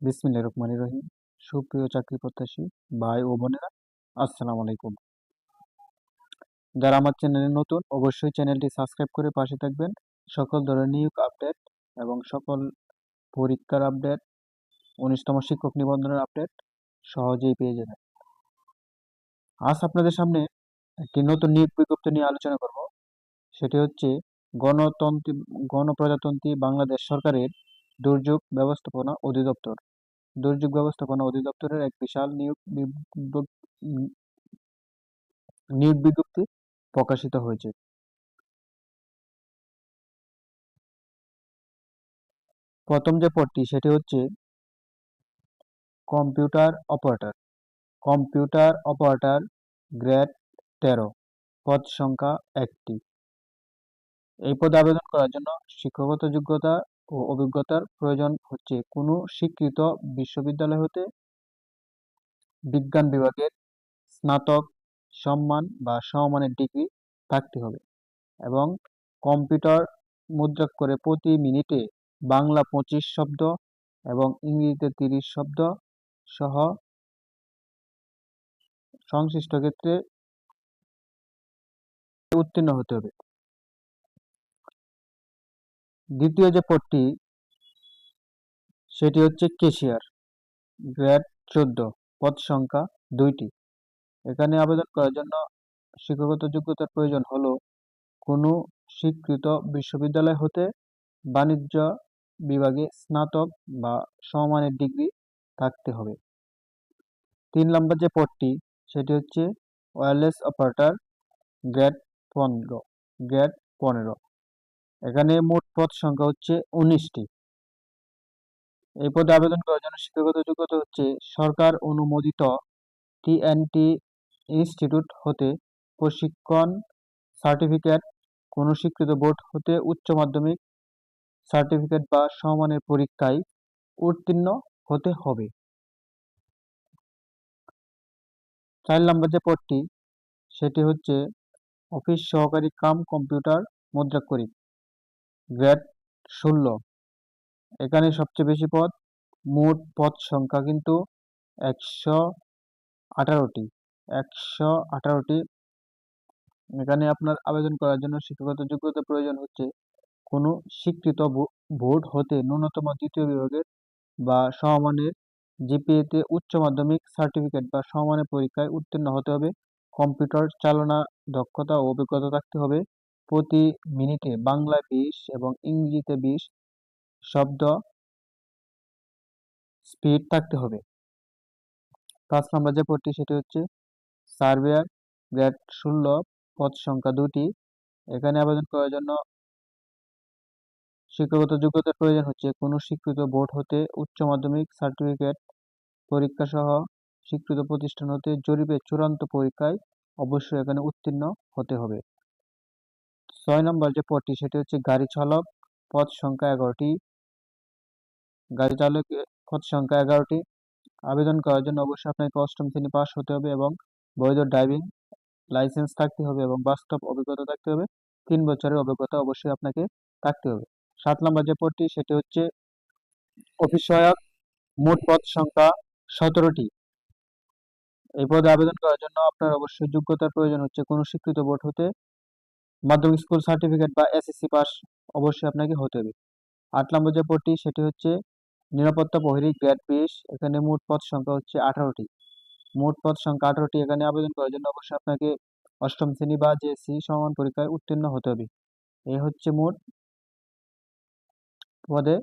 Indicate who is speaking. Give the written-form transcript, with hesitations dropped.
Speaker 1: বিসমিল্লাহির রহমানির রহিম। সুপ্রিয় চাকরি প্রত্যাশী ভাই ও বোনেরা, আসসালামু আলাইকুম। যারা আমার চ্যানেলে নতুন, অবশ্যই চ্যানেলটি সাবস্ক্রাইব করে পাশে থাকবেন। সকল ধরনের নিয়োগ আপডেট এবং সকল পরীক্ষার আপডেট, 19তম শিক্ষক নিবন্ধনের আপডেট সহজেই পেয়ে যাবেন। আজ আপনাদের সামনে একটি নতুন নিয়োগ বিজ্ঞপ্তি নিয়ে আলোচনা করব। সেটি হচ্ছে গণতন্ত্রী গণপ্রজাতন্ত্রী বাংলাদেশ সরকারের দুর্যোগ ব্যবস্থাপনা অধিদপ্তর। দুর্যোগ ব্যবস্থাপনা অধিদপ্তরের এক বিশাল নিয়োগ বিজ্ঞপ্তি প্রকাশিত হয়েছে। প্রথম যে পদটি সেটি হচ্ছে computer operator. Computer operator, grade 13, পদ সংখ্যা 1টি। এই পদে আবেদন করার জন্য শিক্ষাগত যোগ্যতা ও অভিজ্ঞতার প্রয়োজন হচ্ছে কোনো স্বীকৃত বিশ্ববিদ্যালয় হতে বিজ্ঞান বিভাগের স্নাতক সম্মান বা সমমানের ডিগ্রি থাকতে হবে এবং কম্পিউটার মুদ্রাক্ষরে প্রতি মিনিটে বাংলা 25 শব্দ এবং ইংরেজিতে 30 শব্দ সহ সংশ্লিষ্ট ক্ষেত্রে উত্তীর্ণ হতে হবে। দ্বিতীয় যে পদটি সেটি হচ্ছে ক্যাশিয়ার, গ্রেড 14, পদ সংখ্যা 2টি। এখানে আবেদন করার জন্য শিক্ষাগত যোগ্যতার প্রয়োজন হলো কোনো স্বীকৃত বিশ্ববিদ্যালয় হতে বাণিজ্য বিভাগে স্নাতক বা সমমানের ডিগ্রি থাকতে হবে। 3 নম্বর যে পদটি সেটি হচ্ছে ওয়্যারলেস অপারেটর, গ্রেড 15। এখানে মোট পদ সংখ্যা হচ্ছে 19টি। এই পদে আবেদন করার জন্য শিক্ষাগত যোগ্যতা হচ্ছে সরকার অনুমোদিত টিএনটি ইনস্টিটিউট হতে প্রশিক্ষণ সার্টিফিকেট, কোনো স্বীকৃত বোর্ড হতে উচ্চ মাধ্যমিক সার্টিফিকেট বা সমমানের পরীক্ষায় উত্তীর্ণ হতে হবে। 4 নম্বর যে পদটি সেটি হচ্ছে অফিস সহকারী কাম কম্পিউটার মুদ্রাক্ষরিক, গ্রেড 16। এখানে সবচেয়ে বেশি পদ, মোট পদ সংখ্যা কিন্তু 118টি। 118টি। এখানে আপনার আবেদন করার জন্য শিক্ষাগত যোগ্যতা প্রয়োজন হচ্ছে কোনো স্বীকৃত বোর্ড হতে ন্যূনতম দ্বিতীয় বিভাগের বা সমমানের জিপিএতে উচ্চ মাধ্যমিক সার্টিফিকেট বা সমমানের পরীক্ষায় উত্তীর্ণ হতে হবে। কম্পিউটার চালনা দক্ষতা ও অভিজ্ঞতা থাকতে হবে। প্রতি মিনিটে বাংলায় 20 এবং ইংরেজিতে 20 শব্দ স্পিড থাকতে হবে। 5 নম্বর যে পদটি সেটি হচ্ছে সার্ভেয়ার, গ্রেড 16, পদ সংখ্যা 2টি। এখানে আবেদন করার জন্য শিক্ষাগত যোগ্যতার প্রয়োজন হচ্ছে কোনো স্বীকৃত বোর্ড হতে উচ্চ মাধ্যমিক সার্টিফিকেট পরীক্ষা সহ স্বীকৃত প্রতিষ্ঠান হতে জরিপের চূড়ান্ত পরীক্ষায় অবশ্যই এখানে উত্তীর্ণ হতে হবে। 6 নম্বর যে পদটি সেটি হচ্ছে গাড়ি চালক, পদ সংখ্যা 11টি। গাড়ি চালকের পদ সংখ্যা 11টি। আবেদন করার জন্য অবশ্যই আপনাকে 8ম শ্রেণী পাস হতে হবে এবং বৈধ ড্রাইভিং লাইসেন্স থাকতে হবে এবং বাস্তব অভিজ্ঞতা থাকতে হবে। 3 বছরের অভিজ্ঞতা অবশ্যই আপনাকে থাকতে হবে। 7 নম্বর যে পদটি সেটি হচ্ছে অফিস সহায়ক, মোট পদ সংখ্যা 17টি। এই পদে আবেদন করার জন্য আপনার অবশ্যই যোগ্যতার প্রয়োজন হচ্ছে কোনো স্বীকৃত বোর্ড হতে মাধ্যমিক স্কুল সার্টিফিকেট বা এসএসসি পাস অবশ্যই আপনাকে হতে হবে। 8 নম্বর যে পদটি সেটি হচ্ছে নিরাপত্তা প্রহরী, গ্রেড 20। এখানে মোট পদ সংখ্যা হচ্ছে 18টি। মোট পদ সংখ্যা 18টি। এখানে আবেদন করার জন্য অবশ্যই আপনাকে 8ম শ্রেণী বা জেএসসি সমান পরীক্ষায় উত্তীর্ণ হতে হবে। এই হচ্ছে মোট পদে